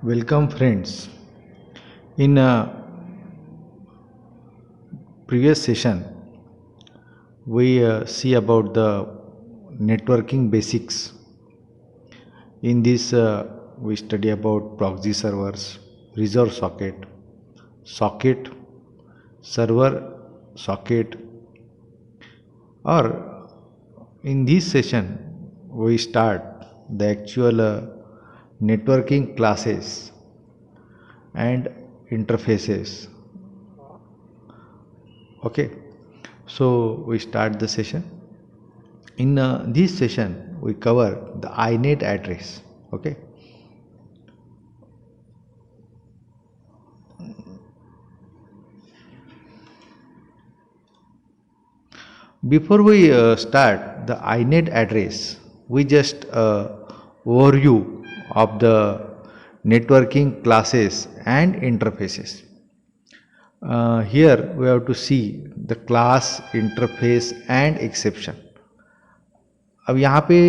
Welcome, friends. In a previous session, we see about the networking basics. In this, we study about proxy servers, reserve socket, server socket, or in this session, we start the actual networking classes and interfaces. Okay, so we start the session. In this session we cover the inet address. Okay, before we start the inet address, we just overview of the networking classes and interfaces. Here we have to see the class, interface and exception. अब यहाँ पे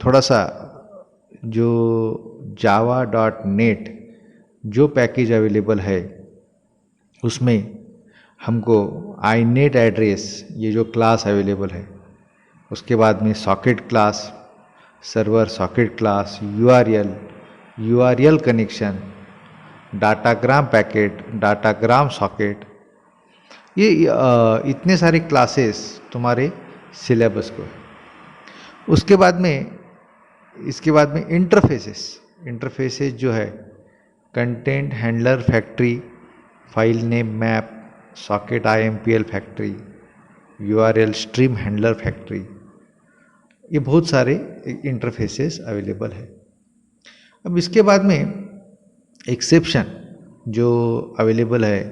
थोड़ा सा जो java.net जो package available है उसमें हमको inet एड्रेस ये जो क्लास अवेलेबल है, उसके बाद में socket class, server socket class, URL connection, datagram packet, datagram socket, ये इतने सारे क्लासेस तुम्हारे सिलेबस को है। उसके बाद में इसके बाद में इंटरफेसेस जो है content handler factory, file name map, socket IMPL factory, URL stream handler factory, ये बहुत सारे इंटरफेसेस अवेलेबल है। अब इसके बाद में एक्सेप्शन जो अवेलेबल है,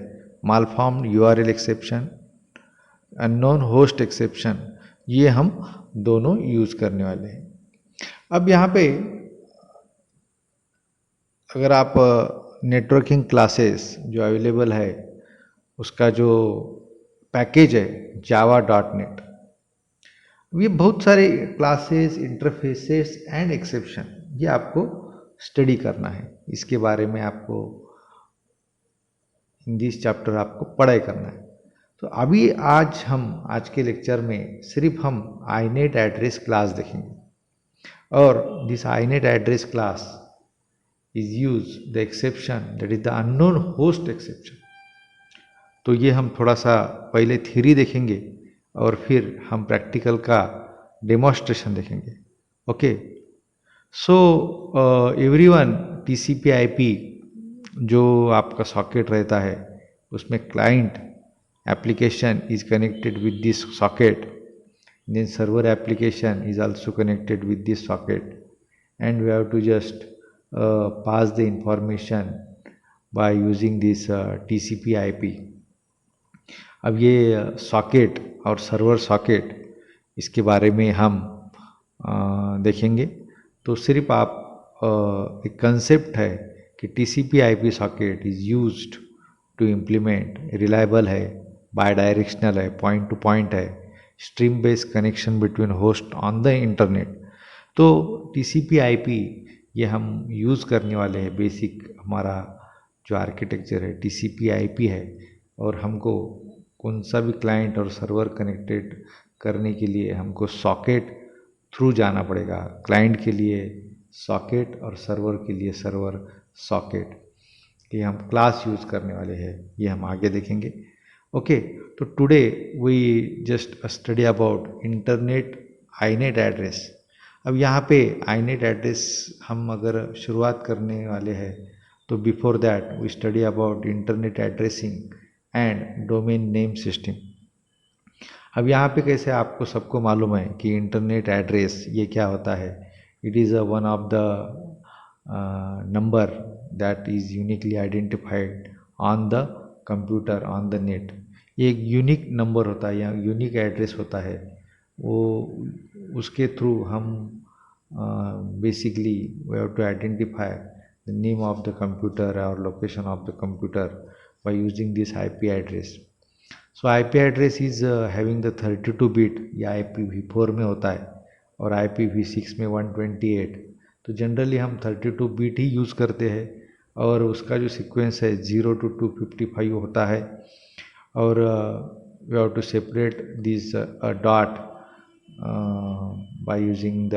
मालफॉर्म URL exception, unknown host exception, ये हम दोनों यूज करने वाले हैं। अब यहाँ पे अगर आप नेटवर्किंग क्लासेस जो अवेलेबल है उसका जो पैकेज है java.net, ये बहुत सारे क्लासेस, इंटरफेसेस एंड एक्सेप्शन, ये आपको स्टडी करना है। इसके बारे में आपको इन दिस चैप्टर आपको पढ़ाई करना है। तो अभी आज के लेक्चर में सिर्फ हम inet एड्रेस क्लास देखेंगे, और this inet address class is use the exception that is the unknown host exception. तो ये हम थोड़ा सा पहले थ्योरी देखेंगे और फिर हम प्रैक्टिकल का डेमोन्स्ट्रेशन देखेंगे। ओके, सो एवरीवन, TCP/IP जो आपका सॉकेट रहता है उसमें client application is connected with this socket, then server application is also connected with this socket, and we have to just pass the information by using this TCP/IP। अब ये socket और server socket, इसके बारे में हम देखेंगे। तो सिर्फ आप एक कंसेप्ट है कि TCP/IP socket is used to implement, reliable है, बाय डायरेक्शनल है, पॉइंट टू पॉइंट है, stream based connection between host on the internet. तो TCP/IP ये हम यूज़ करने वाले हैं। बेसिक हमारा जो आर्किटेक्चर है TCP/IP है, और हमको कौन सा भी क्लाइंट और सर्वर कनेक्टेड करने के लिए हमको सॉकेट थ्रू जाना पड़ेगा। क्लाइंट के लिए सॉकेट और सर्वर के लिए सर्वर सॉकेट, ये हम क्लास यूज़ करने वाले हैं, ये हम आगे देखेंगे। ओके, तो today we just study about internet inet address. अब यहाँ पे inet एड्रेस हम अगर शुरुआत करने वाले हैं तो before that we study about internet addressing and domain name system. अब यहाँ पे कैसे आपको सबको मालूम है कि इंटरनेट एड्रेस ये क्या होता है। It is one of the number that is uniquely identified on the computer on the net. ये एक यूनिक नंबर होता है या यूनिक एड्रेस होता है, वो उसके थ्रू हम basically we have to identify the name of the computer और location of the computer by using this IP address. So IP address is having the 32 bit, या IPv4 में होता है, और IPv6 में 128। तो जनरली हम 32 बिट ही यूज़ करते हैं, और उसका जो सीक्वेंस है 0 to 255 होता है, और we have to separate this dot by using the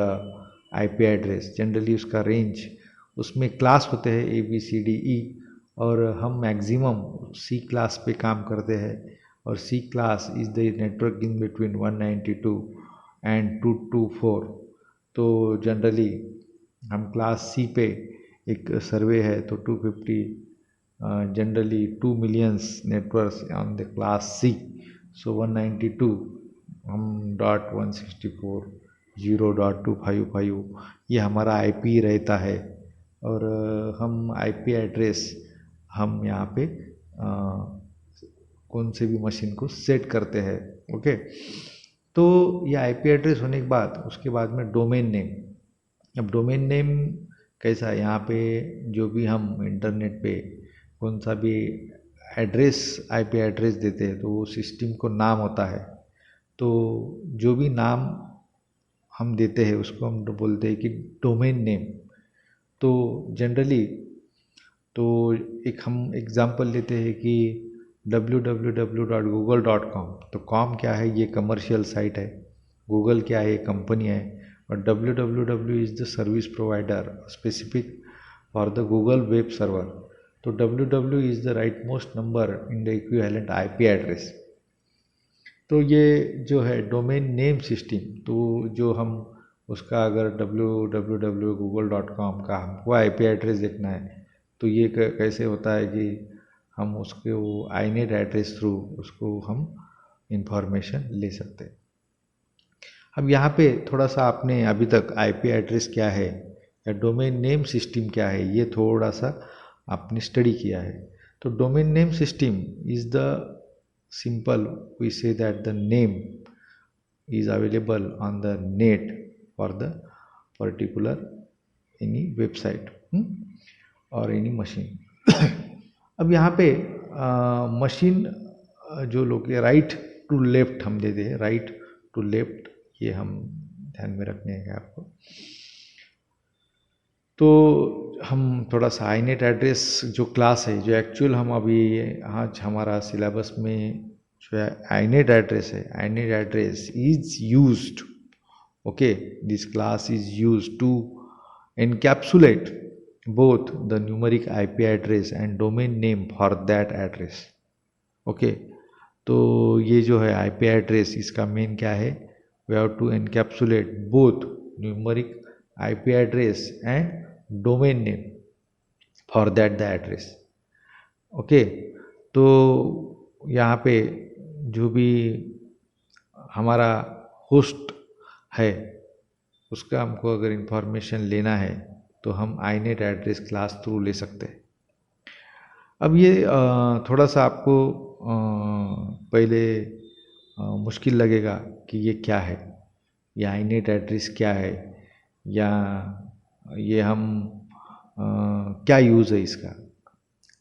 IP address. Generally उसका रेंज, उसमें क्लास होते हैं ABCDE, और हम मैक्सिमम C क्लास पे काम करते हैं, और C class is the network in between 192 and 224। तो जनरली हम क्लास C पे एक सर्वे है तो 250, generally 2 millions networks on the class C। सो 192 हम .164 0.255 ये हमारा IP रहता है, और हम IP एड्रेस हम यहाँ पे कौन से भी मशीन को सेट करते हैं। ओके, तो ये IP एड्रेस होने के बाद उसके बाद में डोमेन नेम। अब डोमेन नेम कैसा है, यहाँ पे जो भी हम इंटरनेट पे कौन सा भी एड्रेस IP एड्रेस देते हैं तो वो सिस्टम को नाम होता है। तो जो भी नाम हम देते हैं उसको हम बोलते हैं कि डोमेन नेम। तो जनरली तो एक हम एग्जांपल लेते हैं कि www.google.com। तो कॉम क्या है, ये कमर्शियल साइट है, गूगल क्या है, ये कंपनी है, और www is the service provider specific for the Google web server. तो www is the right most number in the equivalent IP address. तो ये जो है डोमेन नेम सिस्टम, तो जो हम उसका अगर www.google.com का हमको IP एड्रेस देखना है तो ये कैसे होता है कि हम उसके वो INET एड्रेस थ्रू उसको हम इंफॉर्मेशन ले सकते हैं। अब यहाँ पे थोड़ा सा आपने अभी तक IP एड्रेस क्या है या डोमेन नेम सिस्टम क्या है ये थोड़ा सा आपने स्टडी किया है। तो domain name system is the simple, we say that the name is available on the net for the particular any website or any machine। अब यहाँ पे मशीन जो लोग राइट टू लेफ्ट हम देते हैं, राइट टू लेफ्ट ये हम ध्यान में रखने हैं आपको। तो हम थोड़ा सा INET एड्रेस जो क्लास है, जो एक्चुअल हम अभी आज हमारा सिलेबस में जो है INET एड्रेस है, INET address is used, okay, this class is used to encapsulate both the numeric IP address and domain name for that address। Okay, तो ये जो है IP एड्रेस इसका मेन क्या है, we have to encapsulate both numeric IP address and domain name for that the address। Okay, तो यहाँ पे जो भी हमारा होस्ट है उसका हमको अगर इंफॉर्मेशन लेना है तो हम INET एड्रेस क्लास थ्रू ले सकते हैं। अब ये थोड़ा सा आपको पहले मुश्किल लगेगा कि ये क्या है, ये INET एड्रेस क्या है, या ये हम क्या यूज़ है इसका।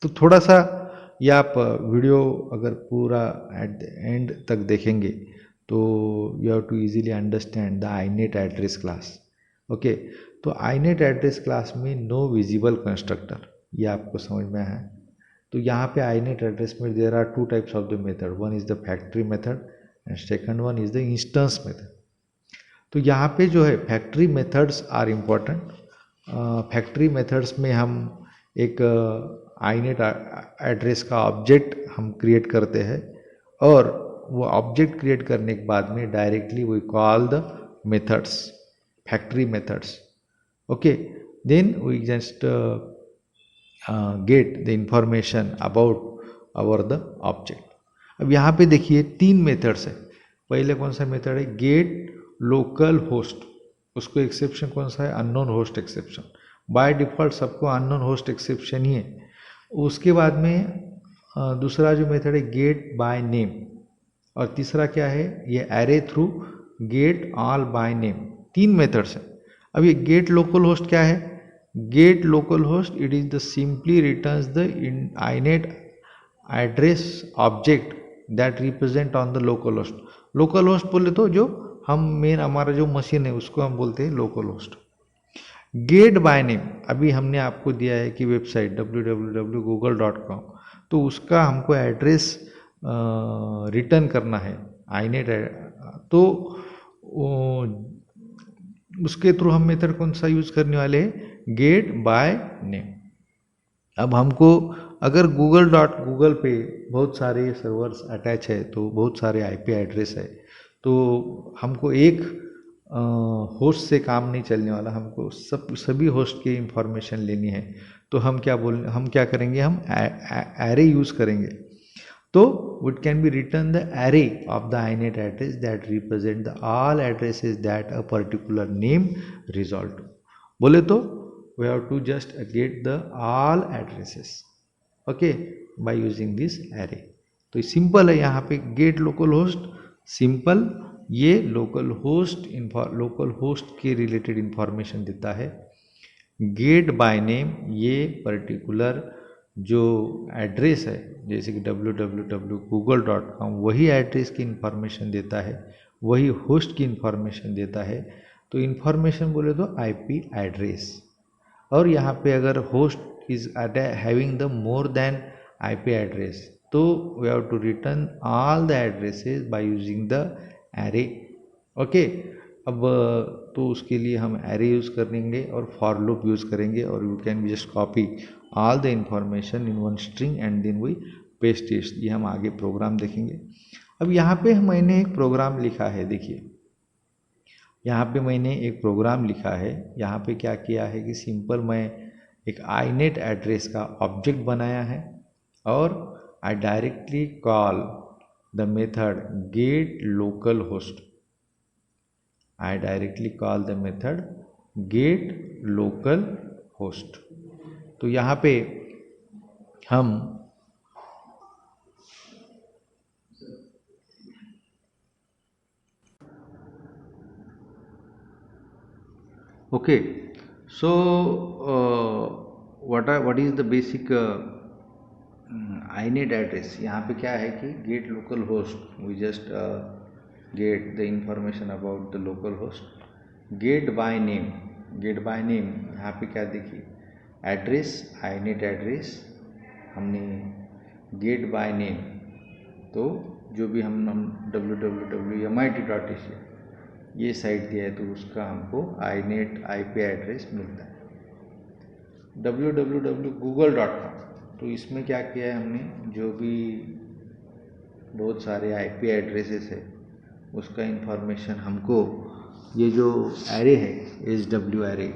तो थोड़ा सा ये आप वीडियो अगर पूरा एट द एंड तक देखेंगे तो you have to easily understand the INET address class. Okay, तो INET एड्रेस क्लास में नो विजिबल कंस्ट्रक्टर, ये आपको समझ में आया। तो यहाँ पे INET एड्रेस में there are two types of the method, one is the factory method and second one is the instance method. तो यहाँ पे जो है factory methods are important. Factory methods में हम एक INET एड्रेस का ऑब्जेक्ट हम क्रिएट करते हैं, और वो ऑब्जेक्ट क्रिएट करने के बाद में directly we call the methods, factory methods. Okay, then we just get the information about our the object. अब यहाँ पे देखिए 3 मेथड्स है। पहले कौन सा मेथड है, गेट लोकल होस्ट, उसको एक्सेप्शन कौन सा है, unknown host exception. By default सबको अननोन होस्ट एक्सेप्शन ही है। उसके बाद में दूसरा जो मेथड है गेट बाय नेम, और तीसरा क्या है, ये array through get all by name. 3 methods है। अब ये गेट लोकल होस्ट क्या है, get local host it is the simply returns the INET address object that represent on the local host. Local host बोले तो जो हम मेन हमारा जो मशीन है उसको हम बोलते हैं local host. Get by name अभी हमने आपको दिया है कि वेबसाइट www.google.com, तो उसका हमको एड्रेस रिटर्न करना है आईनेट, तो उसके थ्रू हम मेथड कौन सा यूज़ करने वाले हैं, गेट बाय नेम। अब हमको अगर गूगल पे बहुत सारे सर्वर्स अटैच है, तो बहुत सारे आईपी एड्रेस है, तो हमको एक होस्ट से काम नहीं चलने वाला, हमको सभी होस्ट की इंफॉर्मेशन लेनी है। तो हम क्या करेंगे, हम एरे यूज़ करेंगे। तो it can be written the array of the inet address that represent the all addresses that a particular name resolve to। बोले तो we have to just get the all addresses, okay, by using this array। तो simple है, यहाँ पे get local host simple, ये local host के related information देता है। गेट बाय नेम ये पर्टिकुलर जो एड्रेस है, जैसे कि www.google.com, वही एड्रेस की इंफॉर्मेशन देता है, वही होस्ट की इंफॉर्मेशन देता है। तो इंफॉर्मेशन बोले तो आईपी एड्रेस, और यहाँ पे अगर host is having the more than IP address, तो we have to return all the addresses by using the array, okay. अब तो उसके लिए हम एरे यूज़ करेंगे और फॉर लूप यूज़ करेंगे, और you can just copy all the information in one string and then we paste it. ये हम आगे प्रोग्राम देखेंगे। अब यहाँ पे मैंने एक प्रोग्राम लिखा है, देखिए यहाँ पे मैंने एक प्रोग्राम लिखा है। यहाँ पे क्या किया है कि सिंपल मैं एक आईनेट एड्रेस का ऑब्जेक्ट बनाया है, और I directly call the method get local host. I directly call the method get local host। तो यहाँ पे हम okay, so what is the basic inet address। यहाँ पे क्या है कि get local host, we just get the information about the local host। get by name यहाँ पे क्या देखिए, एड्रेस inet एड्रेस हमने get by name, तो जो भी हम www.mit.ac ये साइट दिया है, तो उसका हमको inet IP एड्रेस मिलता है। www.google.com, तो इसमें क्या किया है हमने, जो भी बहुत सारे IP एड्रेसेस है उसका इंफॉर्मेशन हमको ये जो एरे है SW एरे,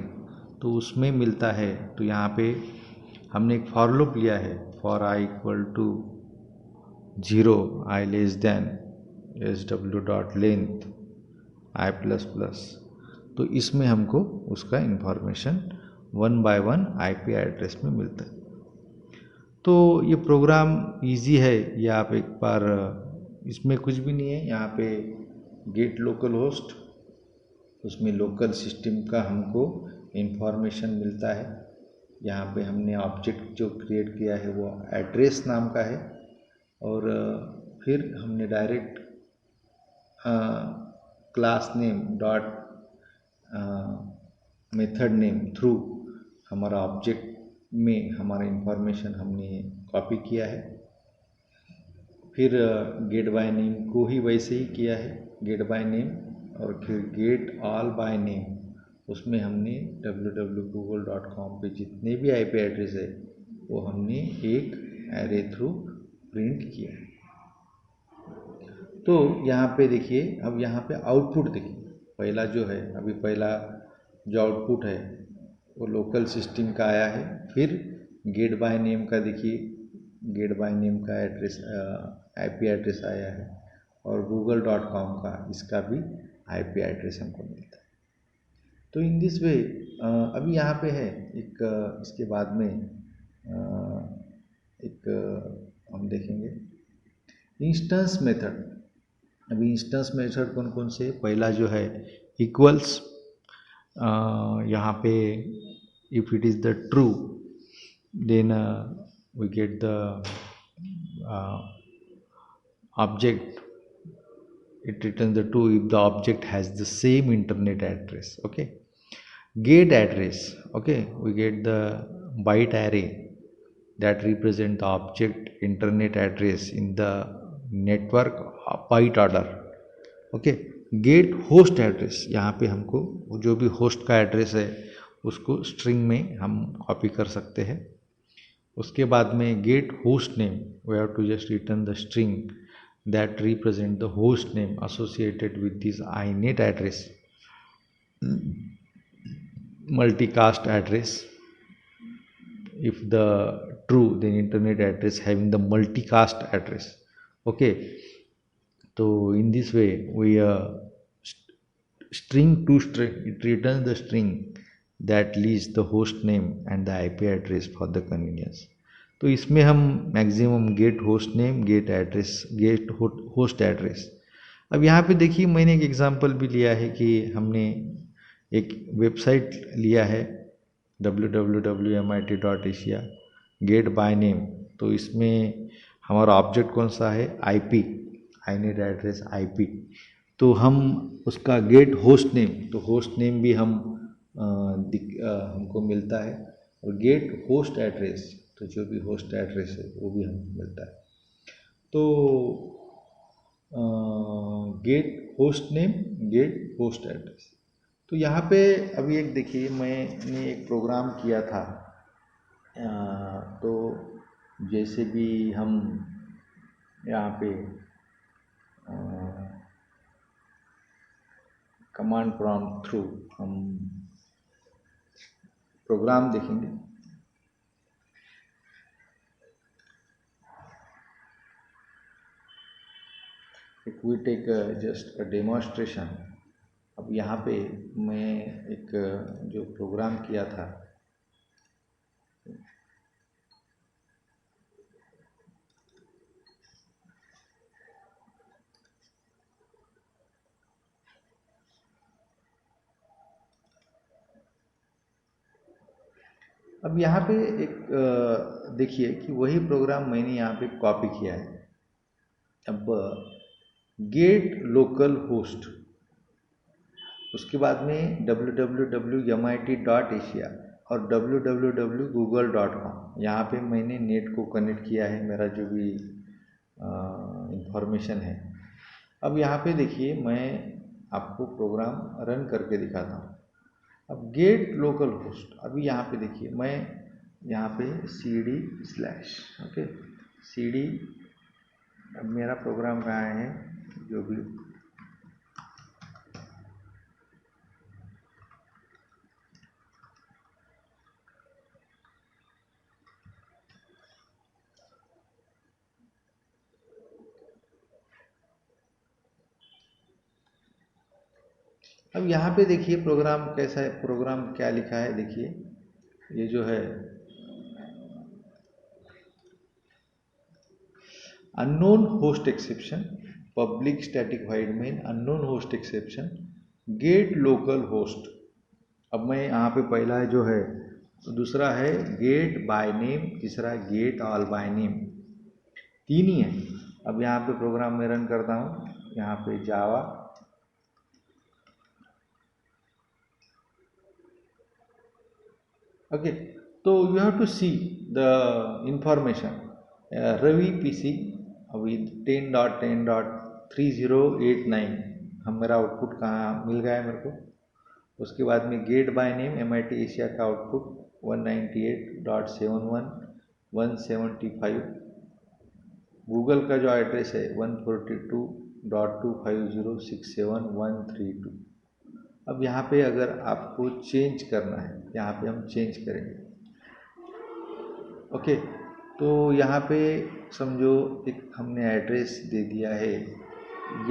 तो उसमें मिलता है। तो यहाँ पे हमने एक फॉर लूप लिया है, for i equal to 0 i less than SW.length i plus plus, तो इसमें हमको उसका इंफॉर्मेशन 1 बाय 1 IP एड्रेस में मिलता है। तो ये प्रोग्राम इजी है, ये आप एक बार, इसमें कुछ भी नहीं है। यहाँ पे गेट लोकल होस्ट, उसमें लोकल सिस्टम का हमको इंफॉर्मेशन मिलता है। यहाँ पे हमने ऑब्जेक्ट जो क्रिएट किया है वो एड्रेस नाम का है, और फिर हमने direct class name dot method name through हमारा ऑब्जेक्ट में हमारा इंफॉर्मेशन हमने कॉपी किया है। फिर गेट बाय नेम को ही वैसे ही किया है, गेट बाय नेम, और फिर गेट ऑल बाय नेम, उसमें हमने www.google.com पे जितने भी IP एड्रेस है वो हमने एक एरे थ्रू प्रिंट किया है। तो यहाँ पे देखिए, अब यहाँ पे आउटपुट देखिए, पहला जो है, अभी पहला जो आउटपुट है वो लोकल सिस्टम का आया है। फिर गेट बाय नेम का देखिए, गेट बाय नेम का एड्रेस IP एड्रेस आया है, और google.com का इसका भी IP एड्रेस हमको मिलता है। तो इन दिस वे अभी यहाँ पे है एक, इसके बाद में एक हम देखेंगे इंस्टेंस मेथड। अभी इंस्टेंस मेथड कौन कौन से, पहला जो है इक्वल्स, यहाँ पे if it is the true then we get the object, it returns the true if the object has the same internet address, okay। Gate address, okay, we get the byte array that represent the object internet address in the network byte order. Okay, get host address, यहाँ पे हमको जो भी host का address है उसको string में हम कॉपी कर सकते हैं. उसके बाद में get host name, we have to just return the string that represent the host name associated with this inet address, multicast address. If the true, then internet address having the multicast address. Okay, so in this way we string to string, it returns the string that lists the host name and the IP address for the convenience. तो इसमें हम maximum get host name, get address, get host address. अब यहाँ पे देखिए मैंने एक example भी लिया है कि हमने एक वेबसाइट लिया है www.mit.asia गेट बाय नेम. तो इसमें हमारा ऑब्जेक्ट कौन सा है, आईपी, आईनेट एड्रेस आईपी. तो हम उसका गेट होस्ट नेम, तो होस्ट नेम भी हम हमको मिलता है, और गेट होस्ट एड्रेस, तो जो भी होस्ट एड्रेस है वो भी हमको मिलता है. तो get host name, get host address. तो यहाँ पे अभी एक देखिए मैंने एक प्रोग्राम किया था. तो जैसे भी हम यहाँ पे कमांड प्रॉम्प्ट थ्रू हम प्रोग्राम देखेंगे. If we take just a demonstration, अब यहाँ पे मैं एक जो प्रोग्राम किया था, अब यहाँ पे एक देखिए कि वही प्रोग्राम मैंने यहाँ पे कॉपी किया है. अब गेट लोकल होस्ट, उसके बाद में www.mit.asia और www.google.com, यहाँ पे मैंने नेट को कनेक्ट किया है, मेरा जो भी इंफॉर्मेशन है. अब यहाँ पे देखिए मैं आपको प्रोग्राम रन करके दिखाता हूँ. अब गेट लोकल होस्ट, अभी यहाँ पे देखिए मैं यहाँ पे cd स्लैश, ओके, cd, अब मेरा प्रोग्राम कहाँ है, जो भी अब यहाँ पे देखिए प्रोग्राम कैसा है, प्रोग्राम क्या लिखा है. देखिए ये जो है unknown host exception, public static wide main unknown host exception, get local host. अब मैं यहाँ पे पहला जो है, तो दूसरा है गेट बाय नेम, तीसरा गेट ऑल बाय नेम, तीन ही है. अब यहाँ पे प्रोग्राम में रन करता हूँ, यहाँ पे जावा, ओके. तो you have to see the information. Ravi PC with 10.10.3089, हम मेरा आउटपुट कहाँ मिल गया है मेरे को. उसके बाद में get by name MIT Asia का आउटपुट 198.71.175, गूगल का जो एड्रेस है 142.25067.132. अब यहाँ पे अगर आपको चेंज करना है, यहाँ पे हम चेंज करेंगे, ओके. तो यहाँ पे समझो एक हमने एड्रेस दे दिया है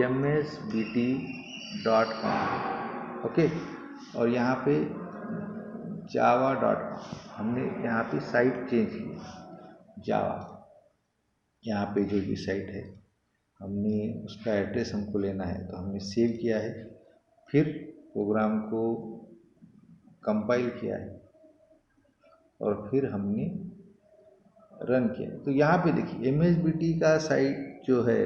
msbt.com, ओके, और यहाँ पे java.com, हमने यहाँ पे साइट चेंज की जावा. यहाँ पे जो भी साइट है हमने उसका एड्रेस हमको लेना है, तो हमने सेव किया है, फिर प्रोग्राम को कंपाइल किया है, और फिर हमने रन किया. तो यहाँ पे देखिए MSBT का साइट जो है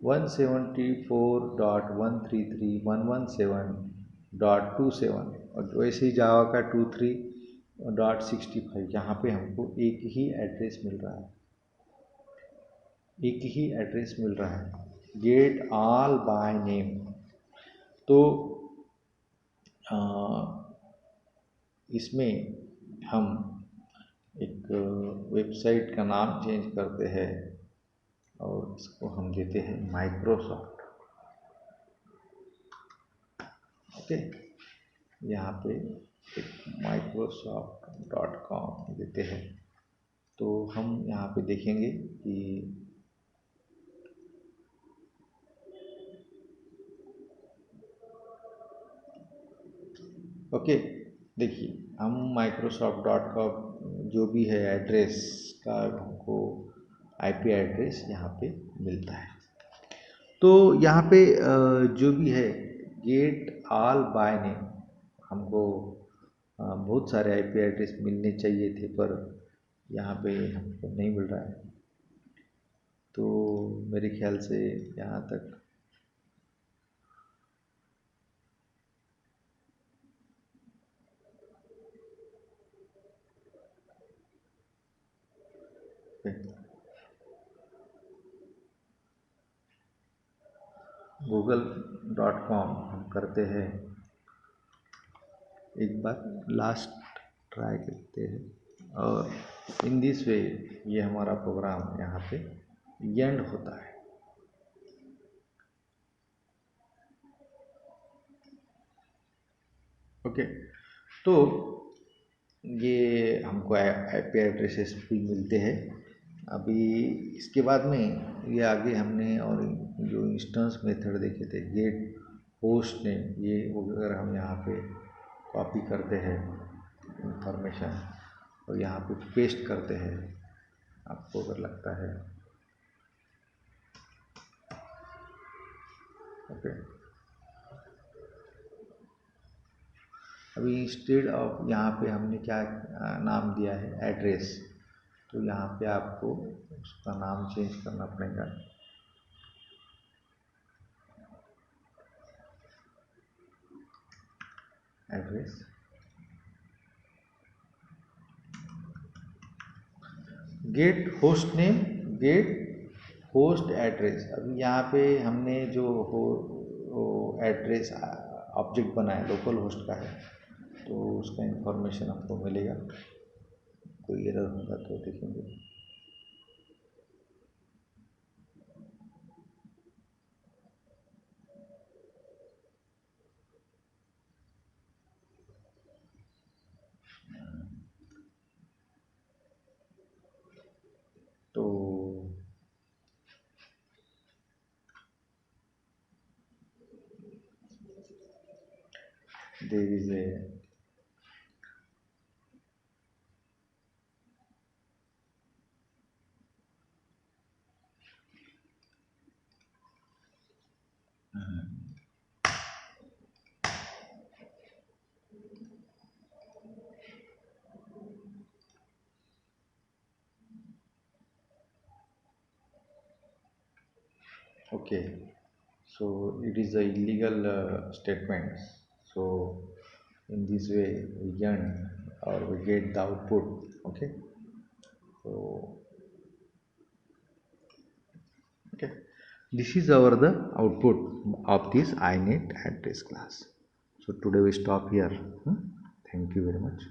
174.133.117.27, और वैसे ही जावा का 23.65 यहाँ पे हमको एक ही एड्रेस मिल रहा है, एक ही एड्रेस मिल रहा है, गेट ऑल बाय नेम। तो इसमें हम एक वेबसाइट का नाम चेंज करते हैं और इसको हम देते हैं माइक्रोसॉफ्ट। ओके, यहाँ पे एक microsoft.com देते हैं। तो हम यहाँ पे देखेंगे कि ओके, देखिए हम microsoft.com जो भी है एड्रेस का हमको आईपी एड्रेस यहाँ पे मिलता है। तो यहाँ पे जो भी है गेट ऑल बाय नेम, हमको बहुत सारे आईपी एड्रेस मिलने चाहिए थे पर यहाँ पे हमको नहीं मिल रहा है। तो मेरे ख्याल से यहाँ तक google.com हम करते हैं, एक बार लास्ट ट्राई करते हैं और इन दिस वे ये हमारा प्रोग्राम यहाँ पे एंड होता है। ओके, तो ये हमको आईपी एड्रेसेस भी मिलते हैं। अभी इसके बाद में ये आगे हमने और जो इंस्टेंस मेथड देखे थे गेट होस्ट नेम, ये अगर हम यहाँ पे कॉपी करते हैं इंफॉर्मेशन और यहाँ पे पेस्ट करते हैं, आपको अगर लगता है ओके, अभी इंस्टेड ऑफ यहाँ पे हमने क्या नाम दिया है एड्रेस, तो यहाँ पे आपको उसका नाम चेंज करना पड़ेगा। Address get host name, get host address. अभी यहाँ पे हमने जो एड्रेस ऑब्जेक्ट बनाया लोकल होस्ट का है, तो उसका इंफॉर्मेशन आपको मिलेगा। कोई एरर होगा तो देखेंगे। तो there is a okay, so it is a illegal statement. So in this way we earn or we get the output. Okay, so okay, this is our the output of this inet address class. So today we stop here. Thank you very much.